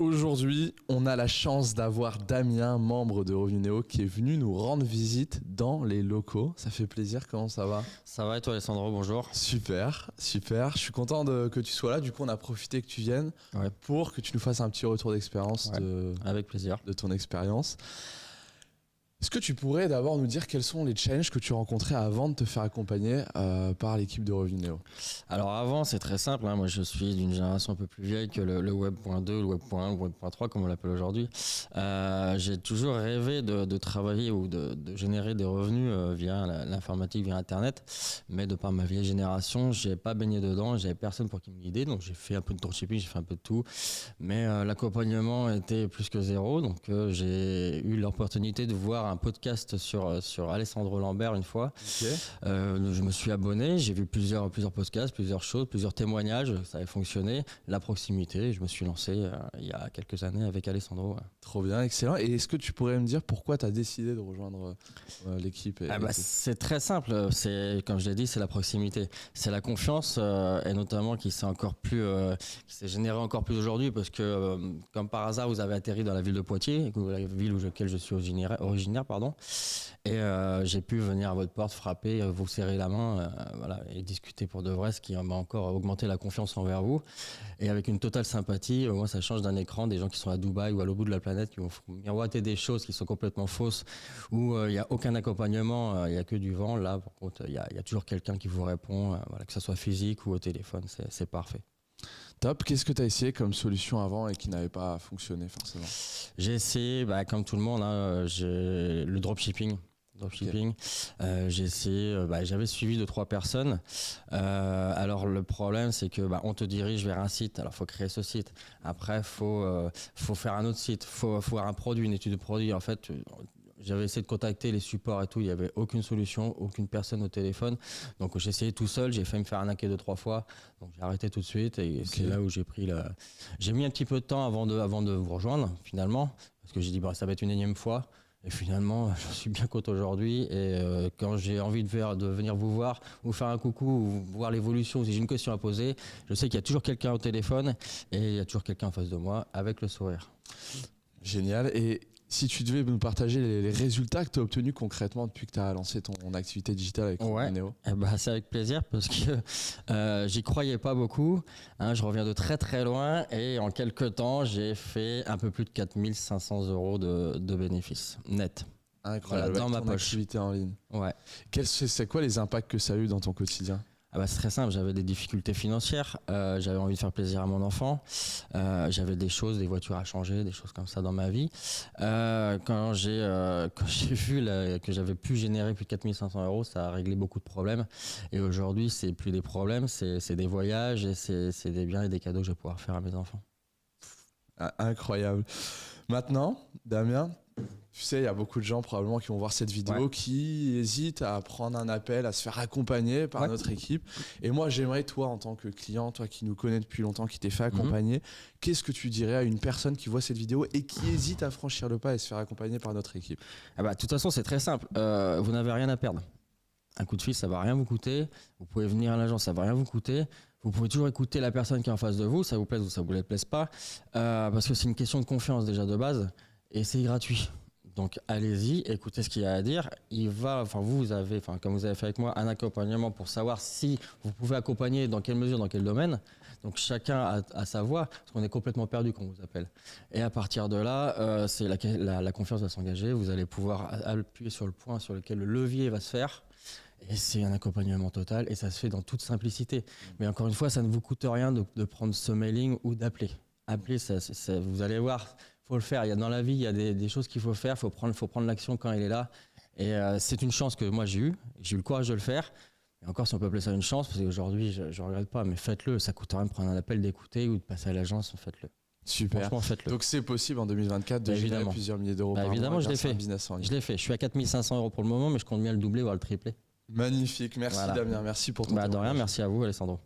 Aujourd'hui, on a la chance d'avoir Damien, membre de Revenu Néo, qui est venu nous rendre visite dans les locaux. Ça fait plaisir, comment ça va? Ça va et toi Alessandro, bonjour. Super, super. Je suis content que tu sois là. Du coup, on a profité que tu viennes pour que tu nous fasses un petit retour d'expérience avec plaisir. De ton expérience. Est-ce que tu pourrais d'abord nous dire quels sont les challenges que tu rencontrais avant de te faire accompagner par l'équipe de Revenu Néo? Alors avant, c'est très simple. Moi, je suis d'une génération un peu plus vieille que le Web.2, le Web.1, le Web.3, comme on l'appelle aujourd'hui. J'ai toujours rêvé de travailler ou de générer des revenus via l'informatique, via Internet. Mais de par ma vieille génération, j'ai pas baigné dedans. J'avais personne pour qui me guider. Donc j'ai fait un peu de dropshipping, j'ai fait un peu de tout. Mais l'accompagnement était plus que zéro. Donc j'ai eu l'opportunité de voir un podcast sur Alessandro Lambert une fois. Je me suis abonné, j'ai vu plusieurs podcasts, plusieurs choses, plusieurs témoignages, ça avait fonctionné, la proximité, je me suis lancé il y a quelques années avec Alessandro. Trop bien, excellent. Et est-ce que tu pourrais me dire pourquoi tu as décidé de rejoindre l'équipe? C'est très simple, comme je l'ai dit, c'est la proximité, c'est la confiance et notamment qui s'est générée encore plus aujourd'hui parce que comme par hasard vous avez atterri dans la ville de Poitiers, la ville où laquelle je suis originaire, et j'ai pu venir à votre porte, frapper, vous serrer la main, et discuter pour de vrai, ce qui m'a encore augmenté la confiance envers vous. Et avec une totale sympathie, moi ça change d'un écran, des gens qui sont à Dubaï ou à l'autre bout de la planète, qui vont miroiter des choses qui sont complètement fausses, où il n'y a aucun accompagnement, il n'y a que du vent. Là, par contre, il y a toujours quelqu'un qui vous répond, que ce soit physique ou au téléphone, c'est parfait. Top. Qu'est-ce que tu as essayé comme solution avant et qui n'avait pas fonctionné forcément? J'ai essayé, comme tout le monde, le dropshipping. J'ai essayé, j'avais suivi 2-3 personnes. Alors le problème, c'est que on te dirige vers un site. Alors faut créer ce site. Après, faut faire un autre site. Faut avoir un produit, une étude de produit. En fait, j'avais essayé de contacter les supports et tout, il n'y avait aucune solution, aucune personne au téléphone. Donc j'ai essayé tout seul, j'ai failli me faire arnaquer 2-3 fois. Donc j'ai arrêté tout de suite et c'est là où j'ai mis un petit peu de temps avant de vous rejoindre finalement. Parce que j'ai dit ça va être une énième fois. Et finalement, je suis bien content aujourd'hui. Et quand j'ai envie de venir vous voir, vous faire un coucou, ou voir l'évolution, ou si j'ai une question à poser, je sais qu'il y a toujours quelqu'un au téléphone et il y a toujours quelqu'un en face de moi avec le sourire. Génial. Et si tu devais nous partager les résultats que tu as obtenus concrètement depuis que tu as lancé ton activité digitale avec Revenu Néo? C'est avec plaisir parce que j'y croyais pas beaucoup. Je reviens de très très loin et en quelques temps, j'ai fait un peu plus de 4 500 € de bénéfices net. Incroyable. Dans ma poche. Activité en ligne. Ouais. C'est quoi les impacts que ça a eu dans ton quotidien? C'est très simple, j'avais des difficultés financières, j'avais envie de faire plaisir à mon enfant, j'avais des voitures à changer, des choses comme ça dans ma vie. Quand j'ai vu que j'avais pu générer plus de 4 500 €, ça a réglé beaucoup de problèmes. Et aujourd'hui, c'est plus des problèmes, c'est des voyages et c'est des biens et des cadeaux que je vais pouvoir faire à mes enfants. Incroyable. Maintenant, Damien, tu sais, il y a beaucoup de gens probablement qui vont voir cette vidéo qui hésitent à prendre un appel, à se faire accompagner par notre équipe. Et moi, j'aimerais, toi, en tant que client, toi qui nous connais depuis longtemps, qui t'es fait accompagner, qu'est-ce que tu dirais à une personne qui voit cette vidéo et qui hésite à franchir le pas et se faire accompagner par notre équipe? De toute façon, c'est très simple. Vous n'avez rien à perdre. Un coup de fil, ça va rien vous coûter. Vous pouvez venir à l'agence, ça va rien vous coûter. Vous pouvez toujours écouter la personne qui est en face de vous, ça vous plaise ou ça vous plaise pas, parce que c'est une question de confiance déjà de base et c'est gratuit. Donc allez-y, écoutez ce qu'il y a à dire. Vous avez, comme vous avez fait avec moi, un accompagnement pour savoir si vous pouvez accompagner, dans quelle mesure, dans quel domaine. Donc chacun a sa voix, parce qu'on est complètement perdu quand on vous appelle. Et à partir de là, c'est la confiance va s'engager. Vous allez pouvoir appuyer sur le point sur lequel le levier va se faire. Et c'est un accompagnement total et ça se fait dans toute simplicité. Mais encore une fois, ça ne vous coûte rien de prendre ce mailing ou d'appeler. Appeler, vous allez voir, faut le faire. Dans la vie, il y a des choses qu'il faut faire. Faut prendre l'action quand elle est là. Et c'est une chance que moi j'ai eu. J'ai eu le courage de le faire. Et encore, si on peut appeler ça une chance, parce qu'aujourd'hui, je ne regrette pas, mais faites-le. Ça coûte rien de prendre un appel, d'écouter ou de passer à l'agence. Faites-le. Super. Franchement, faites-le. Donc c'est possible en 2024 de générer plusieurs milliers d'euros par mois. Évidemment, je l'ai fait. Je l'ai fait. Je suis à 4 500 € pour le moment, mais je compte bien le doubler, voire le tripler. Magnifique. Merci Damien. Merci pour ton De rien. Merci à vous, Alessandro.